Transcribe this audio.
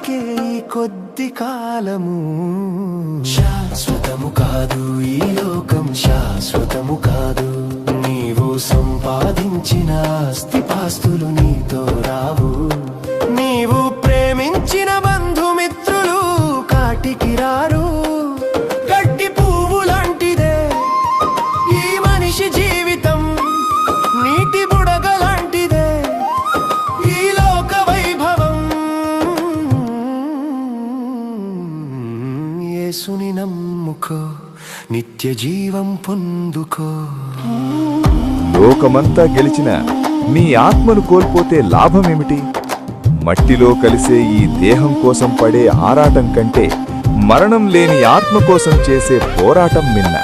బ్రతికే ఈ కొద్ది కాలము శాశ్వతము కాదు, ఈ లోకం శాశ్వతము కాదు. నీవు సంపాదించిన ఆస్తిపాస్తులు నీతో రావు. నీవు ప్రేమించిన బంధుమిత్రులు కాటికి రారు. గడ్డి పువ్వు లాంటిదే ఈ మనిషి జీవితం, నీటి బుడగ లాంటిదే ఈ లోక వైభవం. యేసుని నమ్ముకో, నిత్య జీవం పొందుకో. లోకమంతా గెలిచిన నీ ఆత్మను కోల్పోతే లాభమేమిటి? మట్టిలో కలిసే ఈ దేహం కోసం పడే ఆరాటం కంటే మరణం లేని ఆత్మ కోసం చేసే పోరాటం మిన్న.